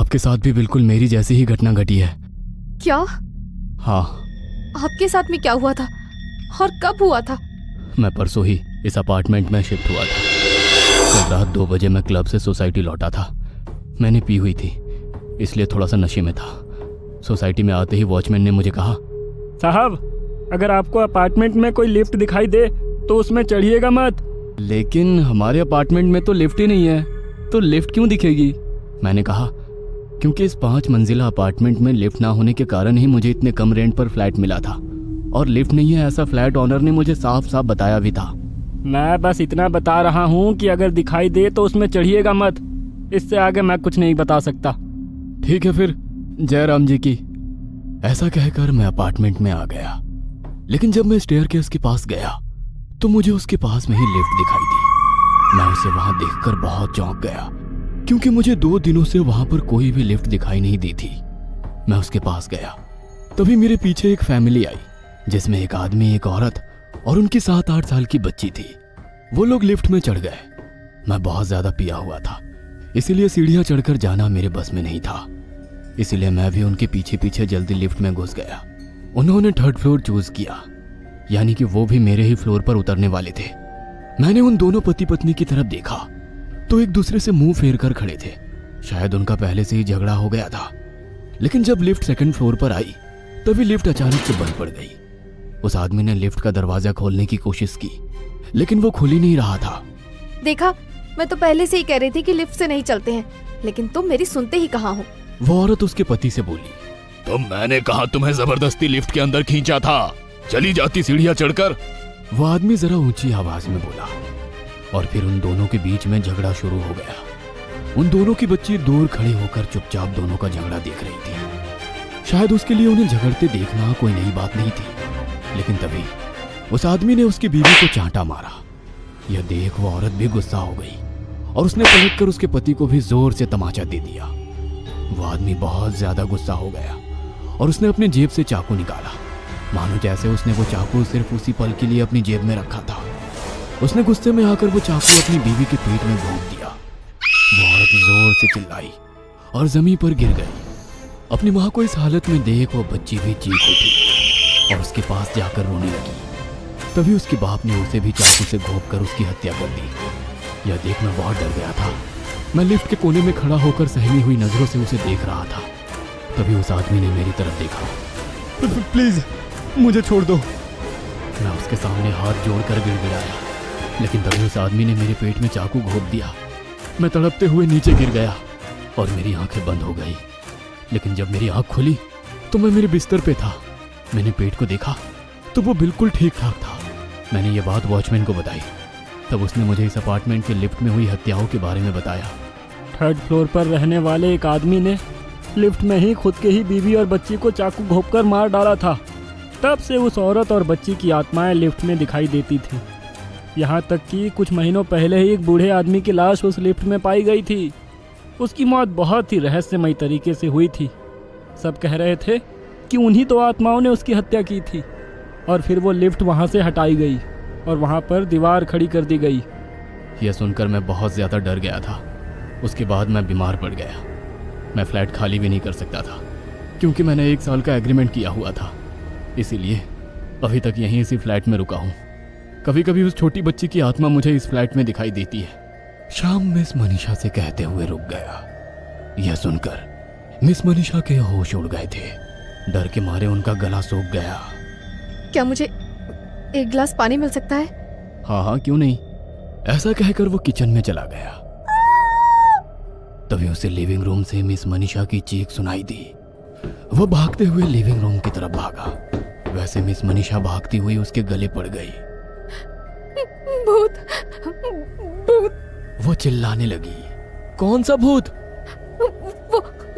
आपके साथ भी बिल्कुल मेरी जैसी ही घटना घटी है। क्या? हाँ, आपके साथ में क्या हुआ था और कब हुआ था? मैं परसों ही इस अपार्टमेंट में शिफ्ट हुआ था। कल रात 2 बजे मैं क्लब से सोसाइटी लौटा था। मैंने पी हुई थी, इसलिए थोड़ा सा नशे में था। सोसाइटी में आते ही वॉचमैन ने मुझे कहा, साहब, अगर आपको अपार्टमेंट में कोई लिफ्ट दिखाई दे तो उसमें चढ़िएगा मत। लेकिन हमारे अपार्टमेंट में तो लिफ्ट ही नहीं है, तो लिफ्ट क्यों दिखेगी? मैंने कहा, क्योंकि इस 5 मंजिला अपार्टमेंट में लिफ्ट ना होने के कारण ही मुझे इतने कम रेंट पर फ्लैट मिला था, और लिफ्ट नहीं है ऐसा फ्लैट ओनर ने मुझे साफ साफ बताया भी था। मैं बस इतना बता रहा हूँ कि अगर दिखाई दे तो उसमें चढ़िएगा मत। इससे आगे मैं कुछ नहीं बता सकता। ठीक है फिर, जय राम जी की। ऐसा कहकर मैं अपार्टमेंट में आ गया, लेकिन जब मैं स्टेयरकेस के पास गया तो मुझे उसके पास में ही लिफ्ट दिखाई दी। मैं उसे वहां देखकर बहुत चौंक गया, क्योंकि मुझे 2 दिनों से वहां पर कोई भी लिफ्ट दिखाई नहीं दी थी। मैं उसके पास गया, तभी मेरे पीछे एक फैमिली आई, जिसमें एक आदमी, एक औरत और उनकी 7-8 साल की बच्ची थी। वो लोग लिफ्ट में चढ़ गए। मैं बहुत ज्यादा पिया हुआ था, इसीलिए सीढ़ियां चढ़कर जाना मेरे बस में नहीं था। इसीलिए मैं भी उनके पीछे पीछे जल्दी लिफ्ट में घुस गया। उन्होंने 3rd फ्लोर चूज किया, यानी कि वो भी मेरे ही फ्लोर पर उतरने वाले थे। मैंने उन दोनों पति पत्नी की तरफ देखा तो एक दूसरे से मुंह फेर कर खड़े थे। शायद उनका पहले से ही झगड़ा हो गया था। लेकिन जब लिफ्ट 2nd फ्लोर पर आई तभी लिफ्ट अचानक से बंद पड़ गई। उस आदमी ने लिफ्ट का दरवाजा खोलने की कोशिश की, लेकिन वो खुल ही नहीं रहा था। देखा, मैं तो पहले से ही कह रही थी कि लिफ्ट से नहीं चलते हैं, लेकिन तुम मेरी सुनते ही कहाँ हो। वो औरत उसके पति से बोली, तो मैंने कहा तुम्हें जबरदस्ती लिफ्ट के अंदर खींचा था, चली जाती सीढ़ियां चढ़कर। वो आदमी जरा ऊंची आवाज में बोला, और फिर उन दोनों के बीच में झगड़ा शुरू हो गया। उन दोनों की बच्ची दूर खड़ी होकर चुपचाप दोनों का झगड़ा देख रही थी। शायद उसके लिए उन्हें झगड़ते देखना कोई नई बात नहीं थी, लेकिन तभी उस आदमी ने उसकी बीवी को चांटा मारा। यह देख वो औरत भी गुस्सा हो गई और उसने पलटकर उसके पति को भी जोर से तमाचा दे दिया। वो आदमी बहुत ज्यादा गुस्सा हो गया और उसने अपने जेब से चाकू निकाला, मानो जैसे उसने वो चाकू सिर्फ उसी पल के लिए अपनी जेब में रखा था। उसने गुस्से में आकर वो चाकू अपनी बीवी के पेट में घोंप दिया। वो औरत जोर से चिल्लाई और जमीन पर गिर गई। अपनी माँ को इस हालत में देख वो बच्ची भी चीख उठी और उसके पास जाकर रोने लगी। तभी उसके बाप ने उसे भी चाकू से घोंपकर उसकी हत्या कर दी। यह देख मैं बहुत डर गया था। मैं लिफ्ट के कोने में खड़ा होकर सहमी हुई नजरों से उसे देख रहा था। तभी उस आदमी ने मेरी तरफ देखा। प्लीज मुझे छोड़ दो। मैं उसके सामने हाथ जोड़कर गिड़गिड़ाया, लेकिन तभी उस आदमी ने मेरे पेट में चाकू घोंप दिया। मैं तड़पते हुए नीचे गिर गया और मेरी आंखें बंद हो गई। लेकिन जब मेरी आंख खुली तो मैं मेरे बिस्तर पे था। मैंने पेट को देखा तो वो बिल्कुल ठीक ठाक था। मैंने ये बात वॉचमैन को बताई, तब उसने मुझे इस अपार्टमेंट के लिफ्ट में हुई हत्याओं के बारे में बताया। 3rd फ्लोर पर रहने वाले एक आदमी ने लिफ्ट में ही खुद के ही बीवी और बच्ची को चाकू घोंपकर मार डाला था। तब से उस औरत और बच्ची की आत्माएं लिफ्ट में दिखाई देती थी। यहाँ तक कि कुछ महीनों पहले ही एक बूढ़े आदमी की लाश उस लिफ्ट में पाई गई थी। उसकी मौत बहुत ही रहस्यमय तरीके से हुई थी। सब कह रहे थे कि उन्हीं तो आत्माओं ने उसकी हत्या की थी। और फिर वो लिफ्ट वहाँ से हटाई गई और वहाँ पर दीवार खड़ी कर दी गई। यह सुनकर मैं बहुत ज़्यादा डर गया था। उसके बाद मैं बीमार पड़ गया। मैं फ्लैट खाली भी नहीं कर सकता था, क्योंकि मैंने 1 साल का एग्रीमेंट किया हुआ था। इसीलिए अभी तक यहीं इसी फ्लैट में रुका हूँ। कभी कभी उस छोटी बच्ची की आत्मा मुझे इस फ्लैट में दिखाई देती है। शाम मिस मनीषा से कहते हुए रुक गया। यह सुनकर मिस मनीषा के होश उड़ गए थे। डर के मारे उनका गला सूख गया। क्या मुझे 1 गिलास पानी मिल सकता है? हाँ हाँ, क्यों नहीं। ऐसा कहकर वो किचन में चला गया। तभी उसे लिविंग रूम से मिस मनीषा की चीख सुनाई दी। वो भागते हुए लिविंग रूम की तरफ भागा। वैसे मिस मनीषा भागती हुई उसके गले पड़ गई। भूत, भूत। वो चिल्लाने लगी। कौन सा भूत?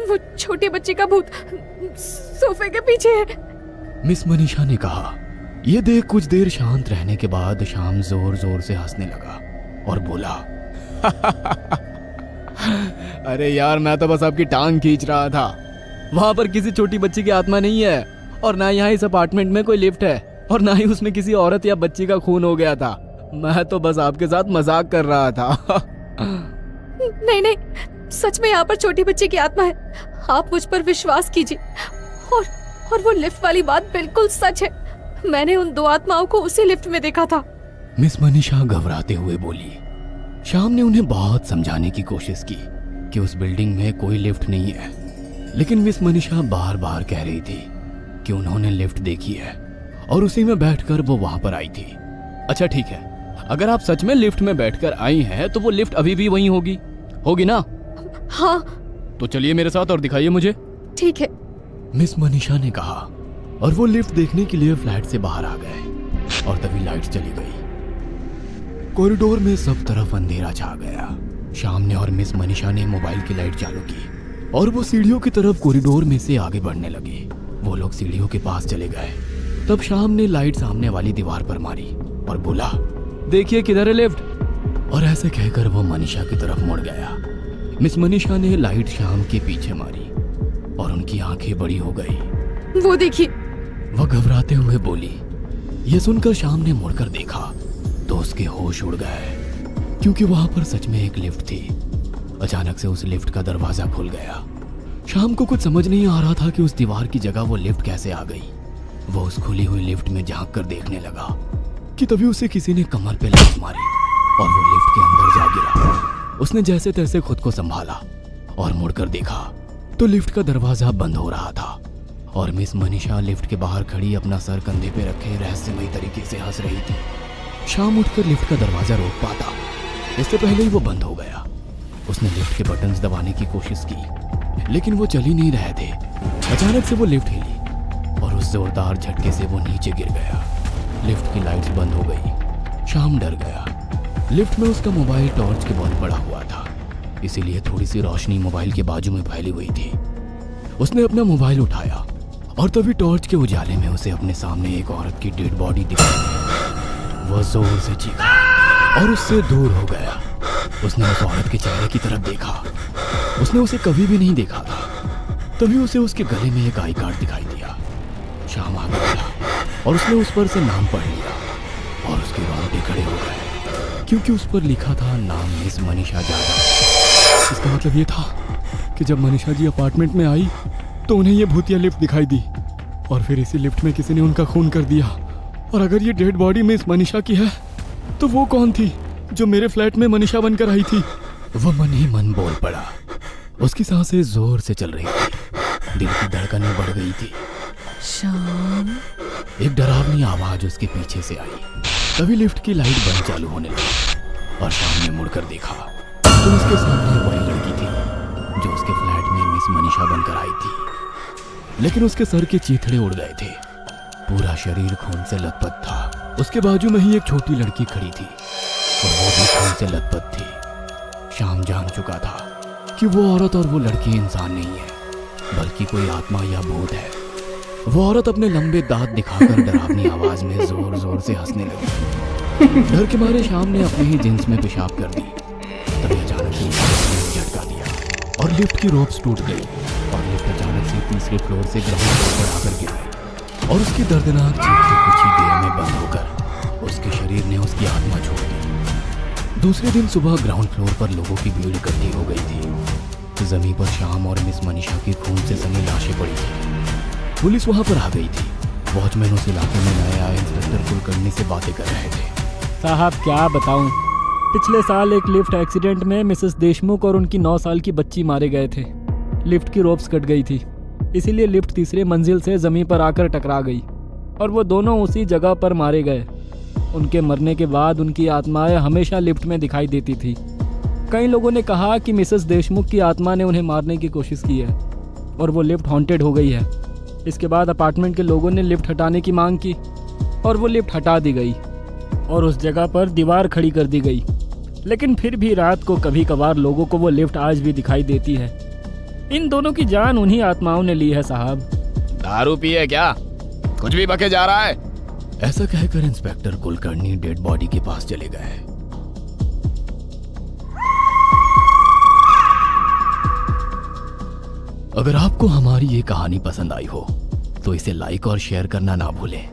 वो छोटी बच्ची का भूत सोफे के पीछे है। मिस मनीषा ने कहा। यह देख कुछ देर शांत रहने के बाद शाम जोर जोर से हंसने लगा और बोला, अरे यार, मैं तो बस आपकी टांग खींच रहा था। वहां पर किसी छोटी बच्ची की आत्मा नहीं है, और ना यहाँ इस अपार्टमेंट में कोई लिफ्ट है, और ना ही उसमें किसी औरत या बच्ची का खून हो गया था। मैं तो बस आपके साथ मजाक कर रहा था। नहीं नहीं, सच में यहाँ पर छोटी बच्ची की आत्मा है। आप मुझ पर विश्वास कीजिए। और वो लिफ्ट वाली बात बिल्कुल सच है। मैंने उन 2 आत्माओं को उसी लिफ्ट में देखा था। मिस मनीषा घबराते हुए बोली। श्याम ने उन्हें बहुत समझाने की कोशिश की कि उस बिल्डिंग में कोई लिफ्ट नहीं है, लेकिन मिस मनीषा बार बार कह रही थी कि उन्होंने लिफ्ट देखी है और उसी में बैठकर वो वहां पर आई थी। अच्छा ठीक है, अगर आप सच में लिफ्ट में बैठकर आई हैं तो वो लिफ्ट अभी भी वहीं होगी ना? हाँ। तो चलिए मेरे साथ और दिखाइए मुझे। ठीक है। मिस मनीषा ने कहा और वो लिफ्ट देखने के लिए फ्लैट से बाहर आ गए और तभी लाइट चली गई। कॉरिडोर में सब तरफ अंधेरा छा गया। श्याम ने और मिस मनीषा ने मोबाइल की लाइट चालू की और वो सीढ़ियों की तरफ कॉरिडोर में से आगे बढ़ने लगे। वो लोग सीढ़ियों के पास चले गए। तब श्याम ने लाइट सामने वाली दीवार पर मारी और बोला, देखिए किधर है लिफ्ट। और ऐसे कहकर वो मनीषा की तरफ मुड़ गया। मिस मनीषा ने लाइट श्याम के पीछे मारी और उनकी आंखें बड़ी हो गई। वो देखिए। वह घबराते हुए बोली। यह सुनकर श्याम ने मुड़कर देखा तो उसके होश उड़ गए, क्योंकि वहां पर सच में एक लिफ्ट थी। अचानक से उस लिफ्ट का दरवाजा खुल गया। श्याम को कुछ समझ नहीं आ रहा था कि उस दीवार की जगह वो लिफ्ट कैसे आ गई। वो उस खुली हुई लिफ्ट में झांक कर देखने लगा कि तभी उसे किसी ने कमर पे लात मारी और वो लिफ्ट के अंदर जा गिरा। उसने जैसे तैसे खुद को संभाला और मुड़कर देखा तो लिफ्ट का दरवाजा बंद हो रहा था और मिस मनीषा लिफ्ट के बाहर खड़ी अपना सर कंधे पे रखे रहस्यमयी तरीके से हंस रही थी। श्याम उठकर लिफ्ट का दरवाजा रोक पाता, इससे पहले ही वो बंद हो गया। उसने लिफ्ट के बटन्स दबाने की कोशिश की, लेकिन वो चल ही नहीं रहे थे। अचानक से वो लिफ्ट हिली और उस जोरदार झटके से वो नीचे गिर गया। लिफ्ट की लाइट्स बंद हो गई। श्याम डर गया। लिफ्ट में उसका मोबाइल टॉर्च के बहुत बड़ा हुआ था, इसीलिए थोड़ी सी रोशनी मोबाइल के बाजू में फैली हुई थी। उसने अपना मोबाइल उठाया और तभी टॉर्च के उजाले में उसे अपने सामने एक औरत की डेड बॉडी दिखाई। वो जोर से चीखा और उससे दूर हो गया। उसने उस औरत के चेहरे की तरफ देखा। उसने उसे कभी भी नहीं देखा था। तभी उसे उसके गले में एक आई कार्ड दिखाई दिया। श्याम आगे बढ़ा और उसने उस पर से नाम पढ़ लिया और उसके रोंगटे खड़े हो गए, क्योंकि उस पर लिखा था नाम मिस मनीषा जाधव। इसका मतलब ये था कि जब मनीषा जी अपार्टमेंट में आई तो उन्हें ये भूतिया लिफ्ट दिखाई दी और फिर इसी लिफ्ट में किसी ने उनका खून कर दिया। और अगर ये डेड बॉडी मिस मनीषा की है तो वो कौन थी जो मेरे फ्लैट में मनीषा बनकर आई थी? वह मन ही मन बोल पड़ा। उसकी सांसें जोर से चल रही थी, दिल की धड़कनें बढ़ गई थी। श्याम। एक डरावनी आवाज उसके पीछे से आई। तभी लिफ्ट की लाइट बंद चालू होने लगी और श्याम ने मुड़कर देखा तो उसके सामने वही लड़की थी जो उसके फ्लैट में मिस मनीषा बनकर आई थी, लेकिन उसके सर के चीथड़े उड़ गए थे। पूरा शरीर खून से लथपथ था। उसके बाजू में ही एक छोटी लड़की खड़ी थी और वो भी खून से लथपथ थी। श्याम जान चुका था कि वो औरत और वो लड़की इंसान नहीं है, बल्कि कोई आत्मा या भूत है। वो औरत अपने लंबे दांत दिखाकर डरावनी आवाज में जोर जोर से हंसने लगी। डर के मारे श्याम ने अपने ही जींस में पेशाब कर दी। तभी अचानक से उसने झटका दिया और लिफ्ट की रोप्स टूट गई और लिफ्ट अचानक से तीसरे फ्लोर से ग्राउंड फ्लोर पर आकर गिर गई और उसकी दर्दनाक चीखें कुछ ही देर में बंद होकर उसके शरीर ने उसकी आत्मा छोड़ दी। दूसरे दिन सुबह ग्राउंड फ्लोर पर लोगों की भीड़ इकट्ठी हो गई थी। जमीन पर श्याम और मिस मनीषा की खून से सनी लाशें पड़ी थी। पुलिस वहां पर आ गई थी। वॉचमैन उस इलाके में नए आए इंस्पेक्टर कुलकर्णी से बातें कर रहे थे। साहब क्या बताऊं, पिछले साल एक लिफ्ट एक्सीडेंट में मिसेस देशमुख और उनकी 9 साल की बच्ची मारे गए थे। लिफ्ट की रोप्स कट गई थी, इसीलिए लिफ्ट तीसरे मंजिल से ज़मीन पर आकर टकरा गई और वो दोनों उसी जगह पर मारे गए। उनके मरने के बाद उनकी आत्माएं हमेशा लिफ्ट में दिखाई देती थी। कई लोगों ने कहा कि मिसेस देशमुख की आत्मा ने उन्हें मारने की कोशिश की है और वो लिफ्ट हॉन्टेड हो गई है। इसके बाद अपार्टमेंट के लोगों ने लिफ्ट हटाने की मांग की और वो लिफ्ट हटा दी गई और उस जगह पर दीवार खड़ी कर दी गई। लेकिन फिर भी रात को कभी कभार लोगों को वो लिफ्ट आज भी दिखाई देती है। इन दोनों की जान उन्हीं आत्माओं ने ली है साहब। दारू पिए क्या? कुछ भी बके जा रहा है। ऐसा कहकर इंस्पेक्टर कुलकर्णी डेड बॉडी के पास चले गए। अगर आपको हमारी ये कहानी पसंद आई हो तो इसे लाइक और शेयर करना ना भूलें।